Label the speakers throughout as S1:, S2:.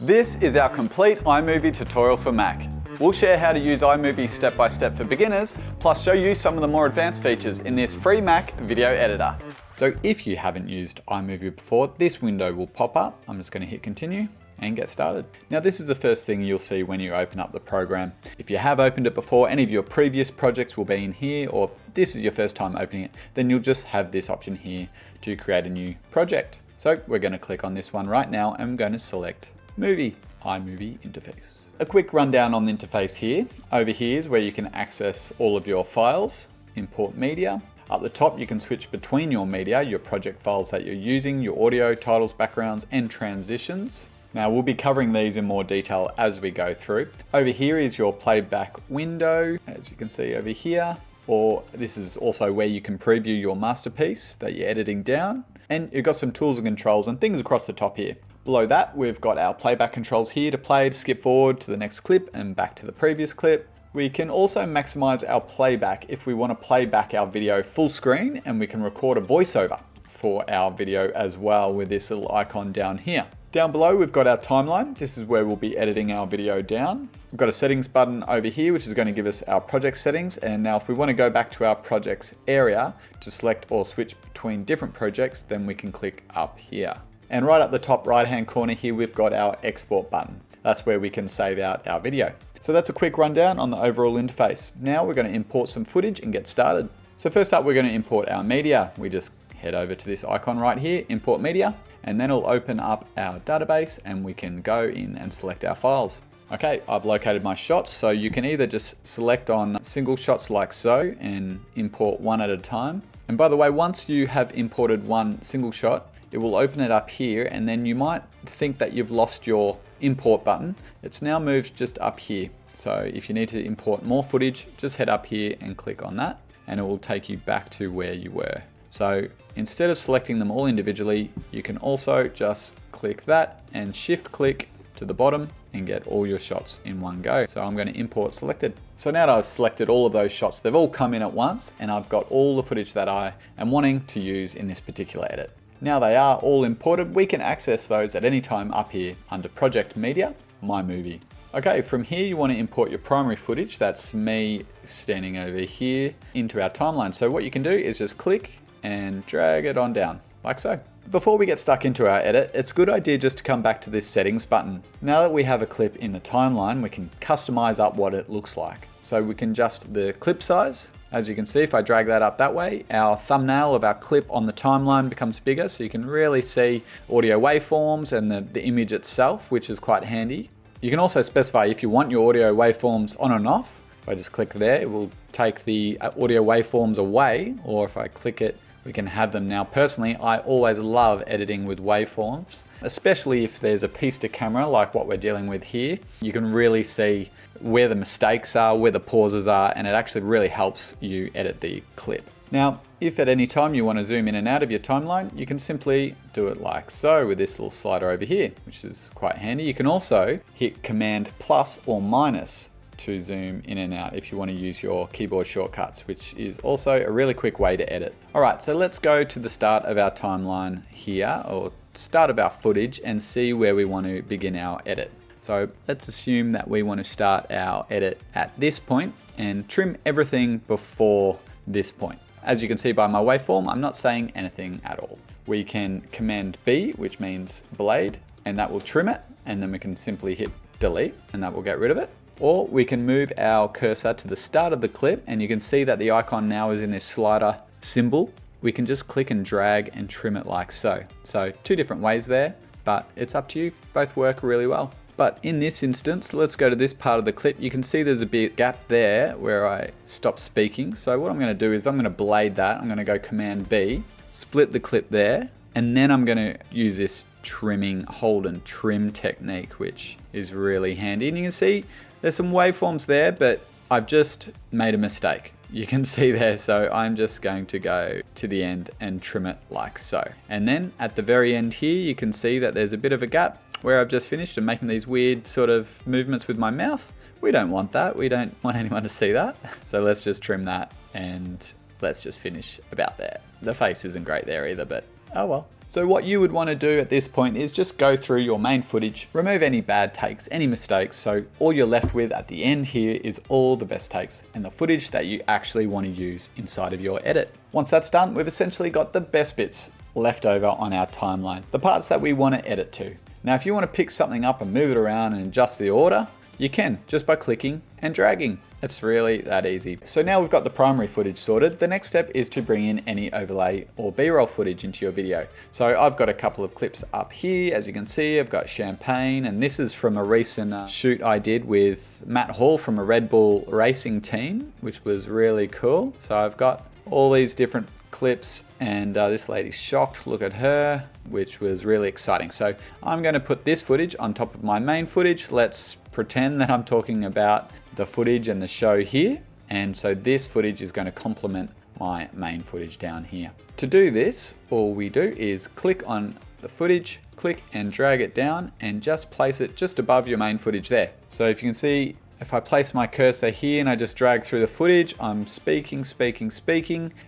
S1: This is our complete iMovie tutorial for Mac. We'll share how to use iMovie step by step for beginners, plus show you some of the more advanced features in this free Mac video editor. So if you haven't used iMovie before, this window will pop up. I'm just going to hit continue and get started. Now this is the first thing you'll see when you open up the program. If you have opened it before, any of your previous projects will be in here, or this is your first time opening it, then you'll just have this option here to create a new project. So we're going to click on this one right now and I'm going to select Movie, iMovie interface. A quick rundown on the interface here. Over here is where you can access all of your files, import media. Up the top, you can switch between your media, your project files that you're using, your audio, titles, backgrounds, and transitions. Now we'll be covering these in more detail as we go through. Over here is your playback window, as you can see over here, or this is also where you can preview your masterpiece that you're editing down. And you've got some tools and controls and things across the top here. Below that, we've got our playback controls here to play, to skip forward to the next clip and back to the previous clip. We can also maximize our playback if we want to play back our video full screen, and we can record a voiceover for our video as well with this little icon down here. Down below, we've got our timeline. This is where we'll be editing our video down. We've got a settings button over here, which is going to give us our project settings. And now if we want to go back to our projects area to select or switch between different projects, then we can click up here. And right up the top right-hand corner here, we've got our export button. That's where we can save out our video. So that's a quick rundown on the overall interface. Now we're going to import some footage and get started. So first up, we're going to import our media. We just head over to this icon right here, import media, and then it'll open up our database and we can go in and select our files. Okay, I've located my shots, so you can either just select on single shots like so and import one at a time. And by the way, once you have imported one single shot, it will open it up here, and then you might think that you've lost your import button. It's now moved just up here. So if you need to import more footage, just head up here and click on that, and it will take you back to where you were. So instead of selecting them all individually, you can also just click that and shift click to the bottom and get all your shots in one go. So I'm going to import selected. So now that I've selected all of those shots, they've all come in at once, and I've got all the footage that I am wanting to use in this particular edit. Now they are all imported, we can access those at any time up here under Project Media, My Movie. Okay, from here you want to import your primary footage, that's me standing over here, into our timeline. So what you can do is just click and drag it on down, like so. Before we get stuck into our edit, it's a good idea just to come back to this settings button. Now that we have a clip in the timeline, we can customize up what it looks like. So we can adjust the clip size. As you can see, if I drag that up that way, our thumbnail of our clip on the timeline becomes bigger, so you can really see audio waveforms and the image itself, which is quite handy. You can also specify if you want your audio waveforms on and off. If I just click there, it will take the audio waveforms away, or if I click it, we can have them now. Personally, I always love editing with waveforms, especially if there's a piece to camera like what we're dealing with here. You can really see where the mistakes are, where the pauses are, and it actually really helps you edit the clip. Now, if at any time you want to zoom in and out of your timeline, you can simply do it like so with this little slider over here, which is quite handy. You can also hit Command plus or minus to zoom in and out if you want to use your keyboard shortcuts, which is also a really quick way to edit. All right, so let's go to the start of our timeline here, or start of our footage, and see where we want to begin our edit. So let's assume that we want to start our edit at this point and trim everything before this point. As you can see by my waveform, I'm not saying anything at all. We can Command B, which means blade, and that will trim it, and then we can simply hit delete and that will get rid of it. Or we can move our cursor to the start of the clip, and you can see that the icon now is in this slider symbol. We can just click and drag and trim it like so. So two different ways there, but it's up to you. Both work really well. But in this instance, let's go to this part of the clip. You can see there's a big gap there where I stopped speaking. So what I'm going to do is I'm going to blade that. I'm going to go Command B, split the clip there, and then I'm going to use this trimming, hold and trim technique, which is really handy. And you can see there's some waveforms there, but I've just made a mistake. You can see there, so I'm just going to go to the end and trim it like so. And then at the very end here, you can see that there's a bit of a gap where I've just finished and making these weird sort of movements with my mouth. We don't want that. We don't want anyone to see that. So let's just trim that and let's just finish about there. The face isn't great there either, but oh well. So what you would want to do at this point is just go through your main footage, remove any bad takes, any mistakes. So all you're left with at the end here is all the best takes and the footage that you actually want to use inside of your edit. Once that's done, we've essentially got the best bits left over on our timeline, the parts that we want to edit to. Now, if you want to pick something up and move it around and adjust the order, you can just by clicking and dragging. It's really that easy. So now we've got the primary footage sorted. The next step is to bring in any overlay or B-roll footage into your video. So I've got a couple of clips up here. As you can see, I've got champagne, and this is from a recent shoot I did with Matt Hall from a Red Bull racing team, which was really cool. So I've got all these different clips, and this lady's shocked, look at her, which was really exciting. So I'm going to put this footage on top of my main footage. Let's pretend that I'm talking about the footage and the show here, and so this footage is going to complement my main footage down here. To do this, all we do is click on the footage, click and drag it down, and just place it just above your main footage there. So if you can see, if I place my cursor here and I just drag through the footage, I'm speaking,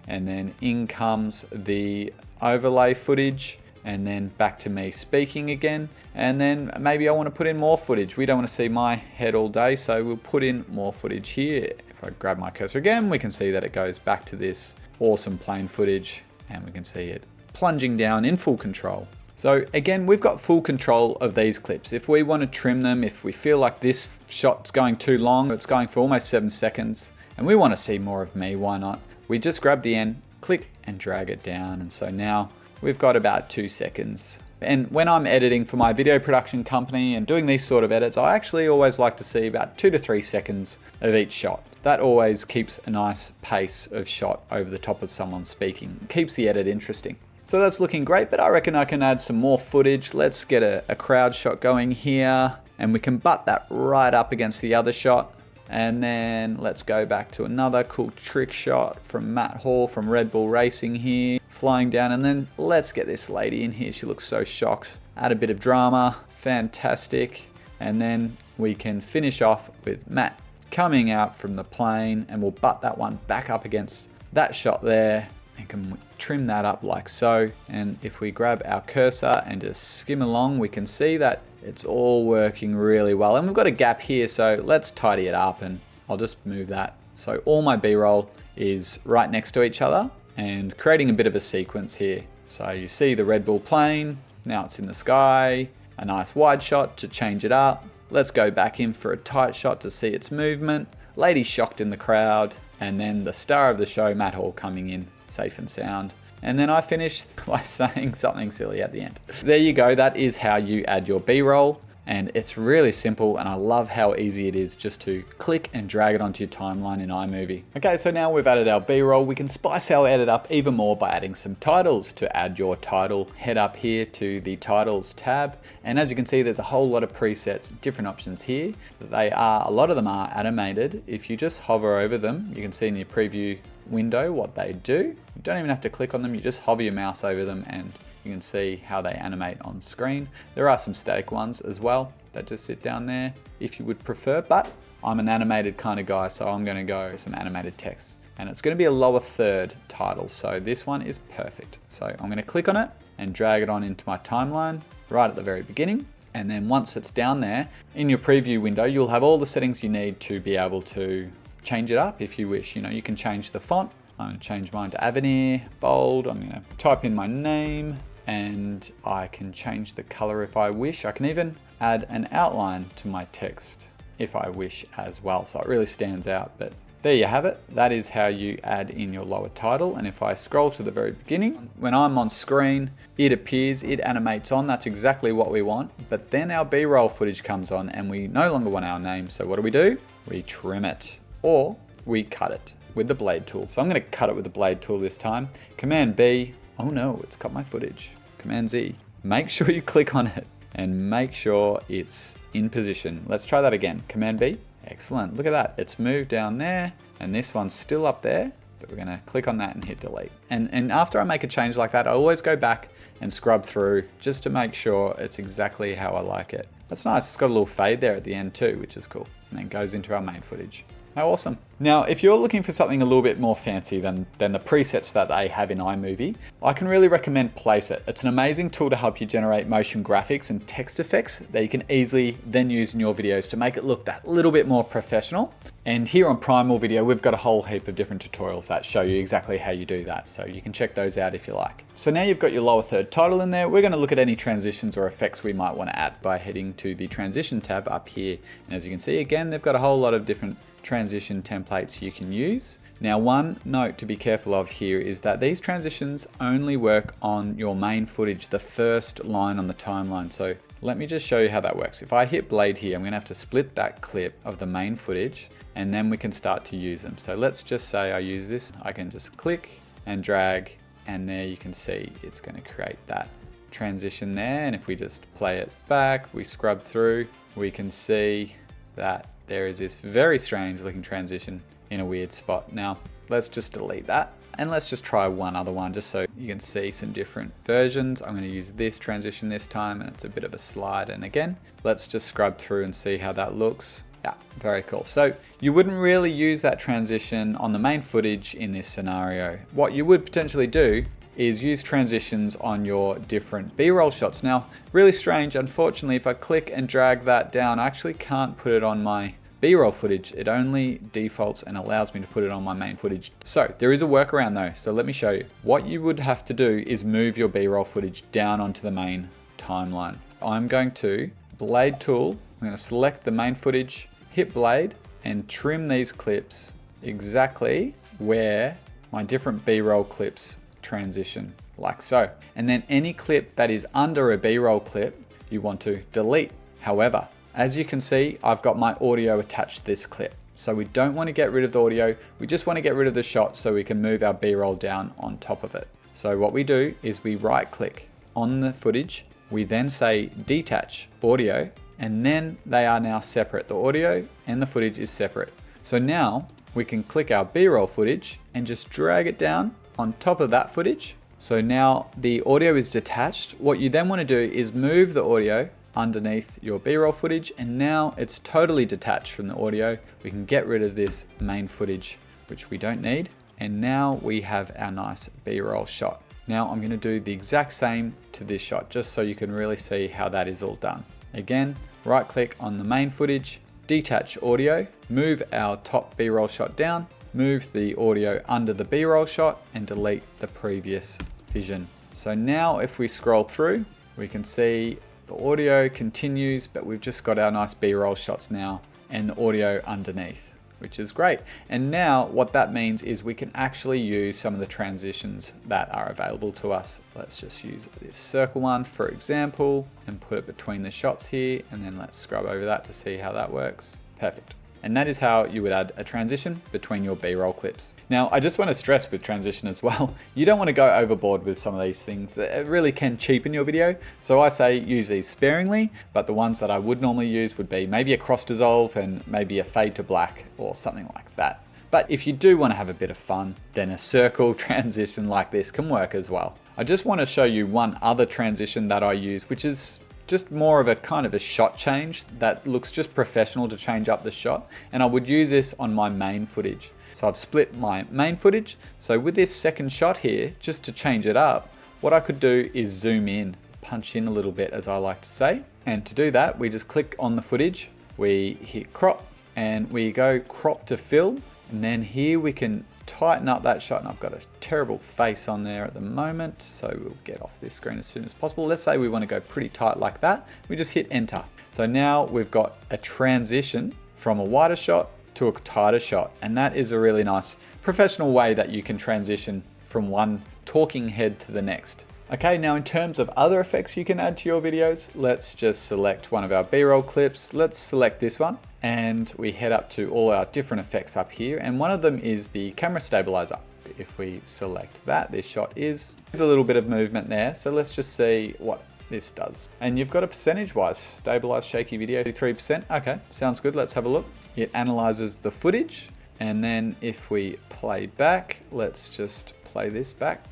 S1: and then in comes the overlay footage, and then back to me speaking again. And then maybe I want to put in more footage. We don't want to see my head all day, so we'll put in more footage here. If I grab my cursor again, we can see that it goes back to this awesome plain footage, and we can see it plunging down in full control. So again, we've got full control of these clips. If we want to trim them, if we feel like this shot's going too long, it's going for almost 7 seconds, and we want to see more of me, why not? We just grab the end, click and drag it down. And so now we've got about 2 seconds. And when I'm editing for my video production company and doing these sort of edits, I actually always like to see about 2 to 3 seconds of each shot. That always keeps a nice pace of shot over the top of someone speaking. It keeps the edit interesting. So that's looking great, but I reckon I can add some more footage. Let's get a crowd shot going here, and we can butt that right up against the other shot. And then let's go back to another cool trick shot from Matt Hall from Red Bull Racing here, flying down. And then let's get this lady in here. She looks so shocked. Add a bit of drama, fantastic. And then we can finish off with Matt coming out from the plane, and we'll butt that one back up against that shot there, and can trim that up like so. And if we grab our cursor and just skim along, we can see that it's all working really well. And we've got a gap here, so let's tidy it up, and I'll just move that. So all my B-roll is right next to each other and creating a bit of a sequence here. So you see the Red Bull plane, now it's in the sky, a nice wide shot to change it up. Let's go back in for a tight shot to see its movement. Lady shocked in the crowd, and then the star of the show, Matt Hall, coming in safe and sound. And then I finished by saying something silly at the end. There you go, that is how you add your B-roll. And it's really simple, and I love how easy it is just to click and drag it onto your timeline in iMovie. Okay, so now we've added our B-roll, we can spice our edit up even more by adding some titles. To add your title, head up here to the titles tab. And as you can see, there's a whole lot of presets, different options here. A lot of them are animated. If you just hover over them, you can see in your preview window what they do. You don't even have to click on them, you just hover your mouse over them and you can see how they animate on screen. There are some static ones as well that just sit down there if you would prefer, but I'm an animated kind of guy, so I'm going to go with some animated text. And it's going to be a lower third title, so this one is perfect. So I'm going to click on it and drag it on into my timeline right at the very beginning. And then once it's down there, in your preview window, you'll have all the settings you need to be able to change it up if you wish. You know, you can change the font. I'm going to change mine to Avenir, bold. I'm going to type in my name, and I can change the color if I wish. I can even add an outline to my text if I wish as well. So it really stands out, but there you have it. That is how you add in your lower title. And if I scroll to the very beginning, when I'm on screen, it appears, it animates on. That's exactly what we want. But then our B-roll footage comes on and we no longer want our name. So what do? We trim it, or we cut it with the blade tool. So I'm going to cut it with the blade tool this time. Command B. Oh no, it's cut my footage. Command Z. Make sure you click on it and make sure it's in position. Let's try that again. Command B. Excellent. Look at that. It's moved down there and this one's still up there, but we're going to click on that and hit delete. And after I make a change like that, I always go back and scrub through just to make sure it's exactly how I like it. That's nice. It's got a little fade there at the end too, which is cool. And then goes into our main footage. How awesome. Now, if you're looking for something a little bit more fancy than the presets that they have in iMovie, I can really recommend Placeit. It's an amazing tool to help you generate motion graphics and text effects that you can easily then use in your videos to make it look that little bit more professional. And here on Primal Video, we've got a whole heap of different tutorials that show you exactly how you do that. So you can check those out if you like. So now you've got your lower third title in there, we're going to look at any transitions or effects we might want to add by heading to the transition tab up here. And as you can see, again, they've got a whole lot of different transition templates you can use. Now, one note to be careful of here is that these transitions only work on your main footage, the first line on the timeline. So let me just show you how that works. If I hit blade here, I'm going to have to split that clip of the main footage and then we can start to use them. So let's just say I use this. I can just click and drag, and there you can see it's going to create that transition there. And if we just play it back, we scrub through, we can see that there is this very strange looking transition in a weird spot. Now, let's just delete that and let's just try one other one just so you can see some different versions. I'm going to use this transition this time and it's a bit of a slide. And again, let's just scrub through and see how that looks. Yeah, very cool. So you wouldn't really use that transition on the main footage in this scenario. What you would potentially do is use transitions on your different B-roll shots. Now, really strange, unfortunately, if I click and drag that down, I actually can't put it on my B-roll footage. It only defaults and allows me to put it on my main footage. So there is a workaround though, so let me show you. What you would have to do is move your B-roll footage down onto the main timeline. I'm going to blade tool, I'm going to select the main footage, hit blade, and trim these clips exactly where my different B-roll clips transition, like so. And then any clip that is under a B-roll clip, you want to delete. However, as you can see, I've got my audio attached to this clip. So we don't want to get rid of the audio, we just want to get rid of the shot so we can move our B-roll down on top of it. So what we do is we right click on the footage, we then say detach audio, and then they are now separate. The audio and the footage is separate. So now we can click our B-roll footage and just drag it down on top of that footage. So now the audio is detached. What you then want to do is move the audio underneath your B-roll footage, and now it's totally detached from the audio. We can get rid of this main footage, which we don't need. And now we have our nice B-roll shot. Now I'm going to do the exact same to this shot, just so you can really see how that is all done. Again, right click on the main footage, detach audio, move our top B-roll shot down, move the audio under the B-roll shot, and delete the previous vision. So now if we scroll through, we can see the audio continues, but we've just got our nice B-roll shots now and the audio underneath, which is great. And now what that means is we can actually use some of the transitions that are available to us. Let's just use this circle one, for example, and put it between the shots here. And then let's scrub over that to see how that works. Perfect. And that is how you would add a transition between your B-roll clips. Now, I just want to stress with transition as well, you don't want to go overboard with some of these things. It really can cheapen your video. So I say use these sparingly, but the ones that I would normally use would be maybe a cross dissolve and maybe a fade to black or something like that. But if you do want to have a bit of fun, then a circle transition like this can work as well. I just want to show you one other transition that I use, which is just more of a kind of a shot change that looks just professional to change up the shot. And I would use this on my main footage. So I've split my main footage. So with this second shot here, just to change it up, what I could do is zoom in, punch in a little bit, as I like to say. And to do that, we just click on the footage, we hit crop, and we go crop to fill. And then here we can tighten up that shot, and I've got a terrible face on there at the moment, so we'll get off this screen as soon as possible. Let's say we want to go pretty tight like that. We just hit enter. So now we've got a transition from a wider shot to a tighter shot, and that is a really nice professional way that you can transition from one talking head to the next. Okay, now in terms of other effects you can add to your videos, let's just select one of our B-roll clips. Let's select this one, and we head up to all our different effects up here, and one of them is the camera stabilizer. If we select that, this shot there's a little bit of movement there, so let's just see what this does. And you've got a percentage-wise, stabilize shaky video, 3%. Okay, sounds good, let's have a look. It analyzes the footage, and then if we play back, let's just play this back.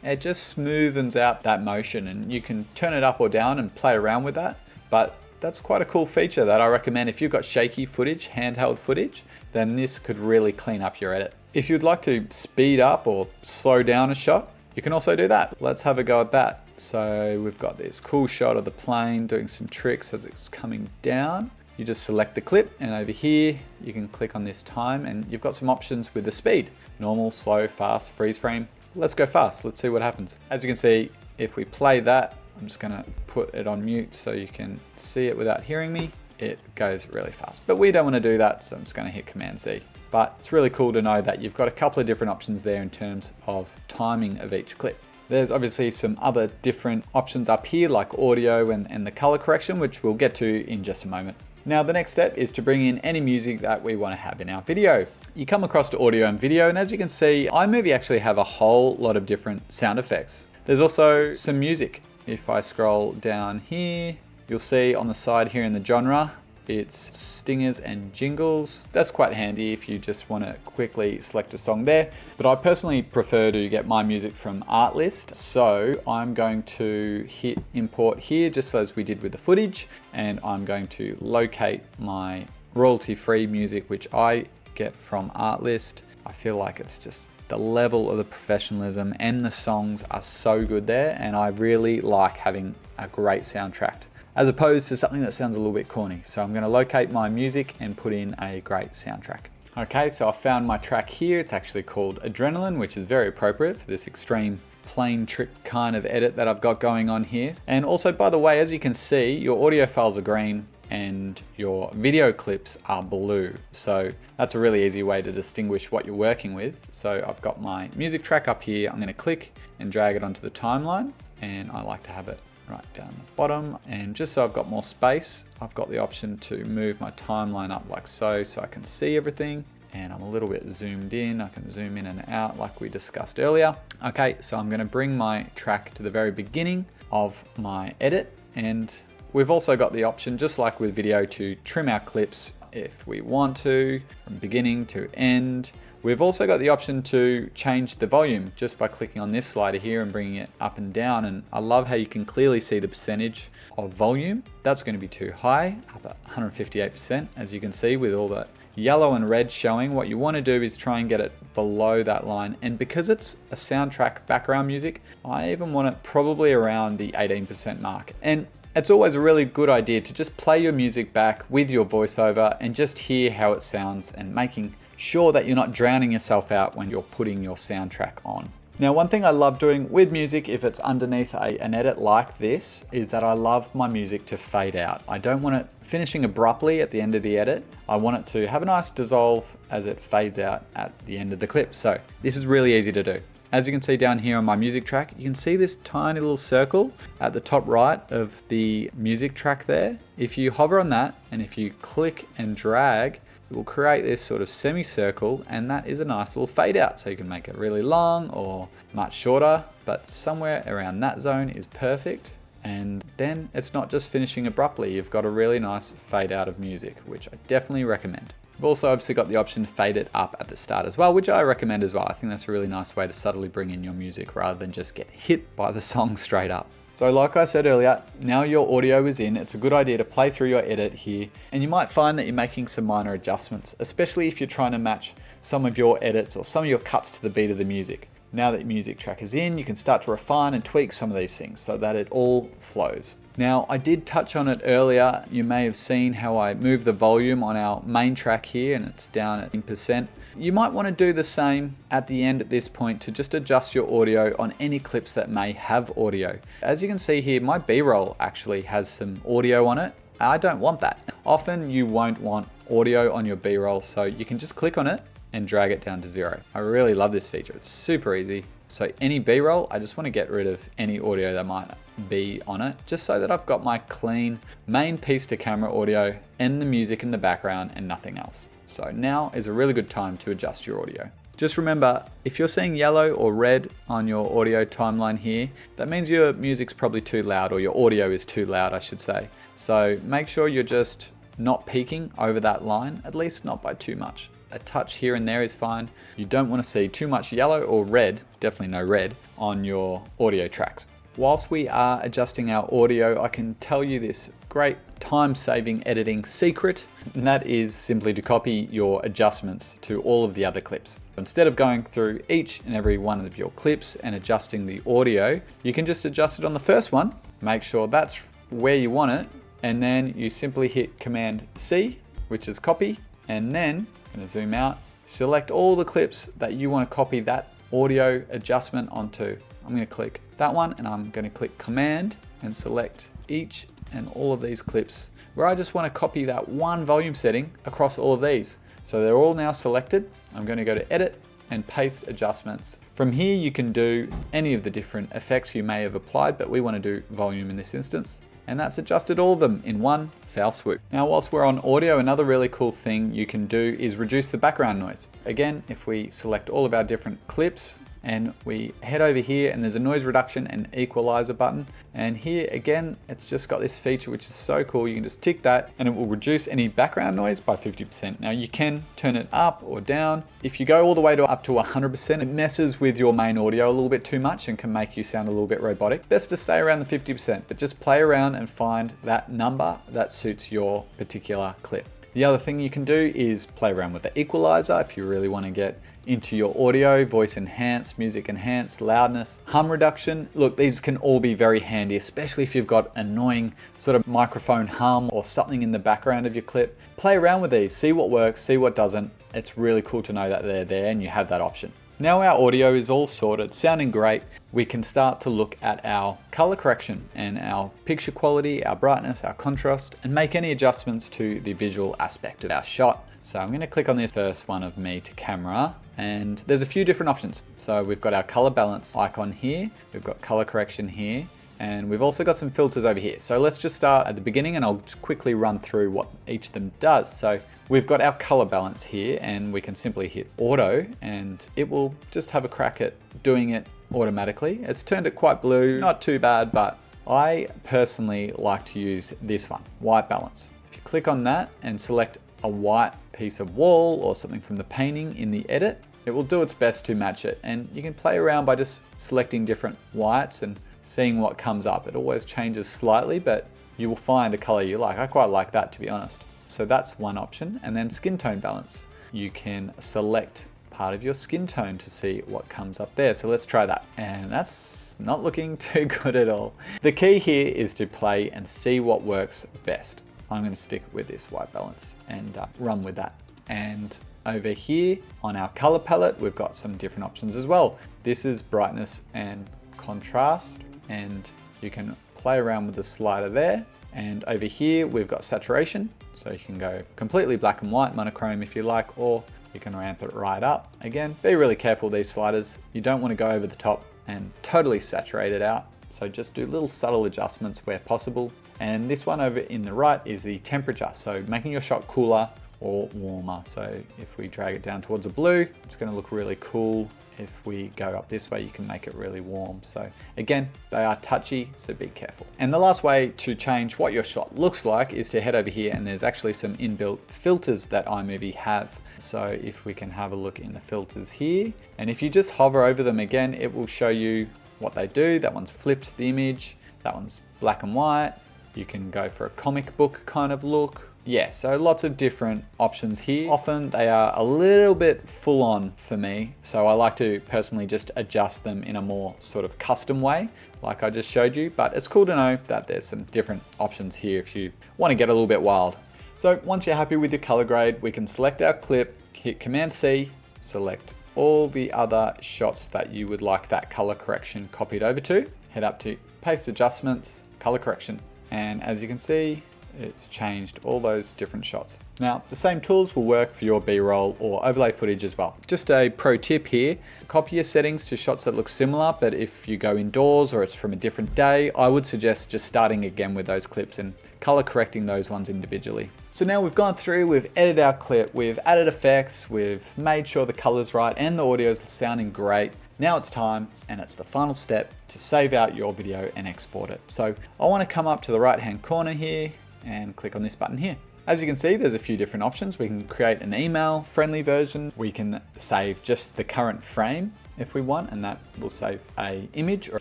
S1: It just smoothens out that motion, and you can turn it up or down and play around with that. But that's quite a cool feature that I recommend. If you've got shaky footage, handheld footage, then this could really clean up your edit. If you'd like to speed up or slow down a shot, you can also do that. Let's have a go at that. So we've got this cool shot of the plane doing some tricks as it's coming down. You just select the clip, and over here you can click on this time, and you've got some options with the speed. Normal, slow, fast, freeze frame. Let's go fast, let's see what happens. As you can see, if we play that, I'm just gonna put it on mute so you can see it without hearing me. It goes really fast, but we don't wanna do that, so I'm just gonna hit Command Z. But it's really cool to know that you've got a couple of different options there in terms of timing of each clip. There's obviously some other different options up here like audio and the color correction, which we'll get to in just a moment. Now the next step is to bring in any music that we want to have in our video. You come across to audio and video, and as you can see, iMovie actually have a whole lot of different sound effects. There's also some music. If I scroll down here, you'll see on the side here in the genre, it's stingers and jingles. That's quite handy if you just want to quickly select a song there. But I personally prefer to get my music from Artlist. So I'm going to hit import here, just as we did with the footage. And I'm going to locate my royalty-free music, which I get from Artlist. I feel like it's just the level of the professionalism, and the songs are so good there. And I really like having a great soundtrack, as opposed to something that sounds a little bit corny. So I'm gonna locate my music and put in a great soundtrack. Okay, so I found my track here. It's actually called Adrenaline, which is very appropriate for this extreme plane trick kind of edit that I've got going on here. And also, by the way, as you can see, your audio files are green and your video clips are blue. So that's a really easy way to distinguish what you're working with. So I've got my music track up here. I'm gonna click and drag it onto the timeline, and I like to have it right down the bottom. And just so I've got more space, I've got the option to move my timeline up like so I can see everything. And I'm a little bit zoomed in. I can zoom in and out like we discussed earlier. Okay, so I'm gonna bring my track to the very beginning of my edit, and we've also got the option, just like with video, to trim our clips if we want to, from beginning to end. We've also got the option to change the volume just by clicking on this slider here and bringing it up and down. And I love how you can clearly see the percentage of volume. That's going to be too high, up at 158%, as you can see with all that yellow and red showing. What you want to do is try and get it below that line. And because it's a soundtrack background music, I even want it probably around the 18% mark. And it's always a really good idea to just play your music back with your voiceover and just hear how it sounds, and making sure that you're not drowning yourself out when you're putting your soundtrack on. Now, one thing I love doing with music, if it's underneath an edit like this, is that I love my music to fade out. I don't want it finishing abruptly at the end of the edit. I want it to have a nice dissolve as it fades out at the end of the clip. So this is really easy to do. As you can see down here on my music track, you can see this tiny little circle at the top right of the music track there. If you hover on that, and if you click and drag, it will create this sort of semicircle, and that is a nice little fade out. So you can make it really long or much shorter, but somewhere around that zone is perfect. And then it's not just finishing abruptly. You've got a really nice fade out of music, which I definitely recommend. We've also obviously got the option to fade it up at the start as well, which I recommend as well. I think that's a really nice way to subtly bring in your music rather than just get hit by the song straight up. So like I said earlier, now your audio is in, it's a good idea to play through your edit here, and you might find that you're making some minor adjustments, especially if you're trying to match some of your edits or some of your cuts to the beat of the music. Now that your music track is in, you can start to refine and tweak some of these things so that it all flows. Now, I did touch on it earlier. You may have seen how I move the volume on our main track here, and it's down at 10%. You might want to do the same at the end at this point to just adjust your audio on any clips that may have audio. As you can see here, my B-roll actually has some audio on it. I don't want that. Often you won't want audio on your B-roll, so you can just click on it and drag it down to 0. I really love this feature. It's super easy. So any B-roll, I just want to get rid of any audio that might be on it, just so that I've got my clean main piece to camera audio and the music in the background and nothing else. So now is a really good time to adjust your audio. Just remember, if you're seeing yellow or red on your audio timeline here, that means your music's probably too loud, or your audio is too loud, I should say. So make sure you're just not peaking over that line, at least not by too much. A touch here and there is fine. You don't want to see too much yellow or red, definitely no red, on your audio tracks. Whilst we are adjusting our audio, I can tell you this great time-saving editing secret, and that is simply to copy your adjustments to all of the other clips. Instead of going through each and every one of your clips and adjusting the audio, you can just adjust it on the first one, make sure that's where you want it, and then you simply hit Command C, which is copy, and then I'm going to zoom out, select all the clips that you want to copy that audio adjustment onto. I'm going to click that one, and I'm going to click Command and select each and all of these clips where I just want to copy that one volume setting across all of these. So they're all now selected. I'm going to go to Edit and Paste Adjustments. From here you can do any of the different effects you may have applied, but we want to do volume in this instance. And that's adjusted all of them in one foul swoop. Now, whilst we're on audio, another really cool thing you can do is reduce the background noise. Again, if we select all of our different clips and we head over here, and there's a noise reduction and equalizer button. And here again, it's just got this feature which is so cool. You can just tick that and it will reduce any background noise by 50%. Now you can turn it up or down. If you go all the way to up to 100%, it messes with your main audio a little bit too much and can make you sound a little bit robotic. Best to stay around the 50%, but just play around and find that number that suits your particular clip. The other thing you can do is play around with the equalizer if you really want to get into your audio, voice enhance, music enhance, loudness, hum reduction. Look, these can all be very handy, especially if you've got annoying sort of microphone hum or something in the background of your clip. Play around with these, see what works, see what doesn't. It's really cool to know that they're there and you have that option. Now our audio is all sorted, sounding great, we can start to look at our color correction and our picture quality, our brightness, our contrast, and make any adjustments to the visual aspect of our shot. So I'm going to click on this first one of me to camera, and there's a few different options. So we've got our color balance icon here, we've got color correction here, and we've also got some filters over here. So let's just start at the beginning and I'll quickly run through what each of them does. So we've got our color balance here, and we can simply hit auto and it will just have a crack at doing it automatically. It's turned it quite blue, not too bad, but I personally like to use this one, white balance. If you click on that and select a white piece of wall or something from the painting in the edit, it will do its best to match it. And you can play around by just selecting different whites and seeing what comes up. It always changes slightly, but you will find a color you like. I quite like that, to be honest. So that's one option. And then skin tone balance. You can select part of your skin tone to see what comes up there. So let's try that. And that's not looking too good at all. The key here is to play and see what works best. I'm going to stick with this white balance and run with that. And over here on our color palette, we've got some different options as well. This is brightness and contrast, and you can play around with the slider there. And over here, we've got saturation. So you can go completely black and white, monochrome if you like, or you can ramp it right up. Again, be really careful with these sliders. You don't want to go over the top and totally saturate it out. So just do little subtle adjustments where possible. And this one over in the right is the temperature. So making your shot cooler or warmer. So if we drag it down towards a blue, it's going to look really cool. If we go up this way, you can make it really warm. So again, they are touchy, so be careful. And the last way to change what your shot looks like is to head over here, and there's actually some inbuilt filters that iMovie have. So if we can have a look in the filters here, and if you just hover over them again, it will show you what they do. That one's flipped the image, that one's black and white. You can go for a comic book kind of look. Yeah, so lots of different options here. Often they are a little bit full on for me, so I like to personally just adjust them in a more sort of custom way, like I just showed you, but it's cool to know that there's some different options here if you want to get a little bit wild. So once you're happy with your color grade, we can select our clip, hit Command C, select all the other shots that you would like that color correction copied over to, head up to Paste Adjustments, Color Correction, and as you can see, it's changed all those different shots. Now, the same tools will work for your B-roll or overlay footage as well. Just a pro tip here, copy your settings to shots that look similar, but if you go indoors or it's from a different day, I would suggest just starting again with those clips and color correcting those ones individually. So now we've gone through, we've edited our clip, we've added effects, we've made sure the color's right and the audio's sounding great. Now it's time, and it's the final step, to save out your video and export it. So I want to come up to the right-hand corner here and click on this button here. As you can see, there's a few different options. We can create an email friendly version. We can save just the current frame if we want, and that will save a image or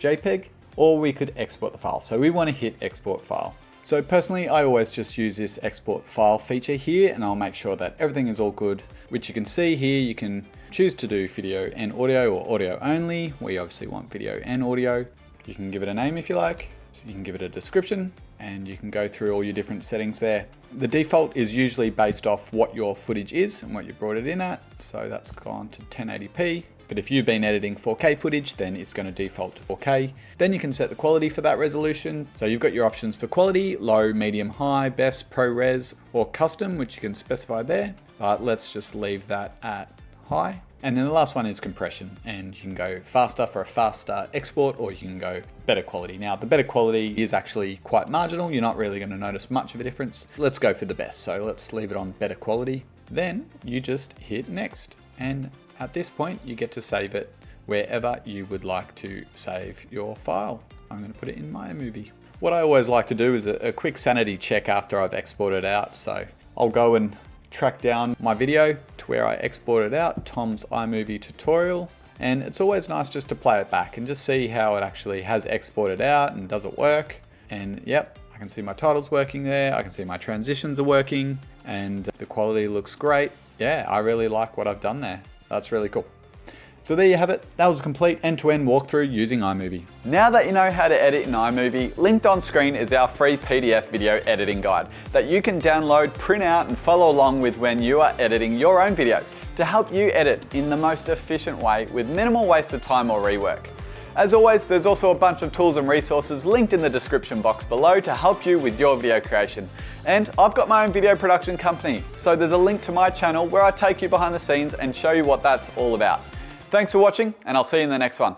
S1: JPEG, or we could export the file. So we want to hit export file. So personally, I always just use this export file feature here, and I'll make sure that everything is all good, which you can see here. You can choose to do video and audio or audio only. We obviously want video and audio. You can give it a name if you like. So you can give it a description, and you can go through all your different settings there. The default is usually based off what your footage is and what you brought it in at. So that's gone to 1080p. But if you've been editing 4K footage, then it's going to default to 4K. Then you can set the quality for that resolution. So you've got your options for quality: low, medium, high, best, ProRes, or custom, which you can specify there. But let's just leave that at high. And then the last one is compression, and you can go faster for a faster export, or you can go better quality. Now, the better quality is actually quite marginal. You're not really going to notice much of a difference. Let's go for the best. So let's leave it on better quality. Then you just hit next. And at this point, you get to save it wherever you would like to save your file. I'm going to put it in my iMovie. What I always like to do is a quick sanity check after I've exported out. So I'll go and track down my video to where I exported out, Tom's iMovie tutorial. And it's always nice just to play it back and just see how it actually has exported out and does it work. And yep, I can see my titles working there. I can see my transitions are working and the quality looks great. Yeah, I really like what I've done there. That's really cool. So there you have it. That was a complete end-to-end walkthrough using iMovie. Now that you know how to edit in iMovie, linked on screen is our free PDF video editing guide that you can download, print out, and follow along with when you are editing your own videos to help you edit in the most efficient way with minimal waste of time or rework. As always, there's also a bunch of tools and resources linked in the description box below to help you with your video creation. And I've got my own video production company, so there's a link to my channel where I take you behind the scenes and show you what that's all about. Thanks for watching, and I'll see you in the next one.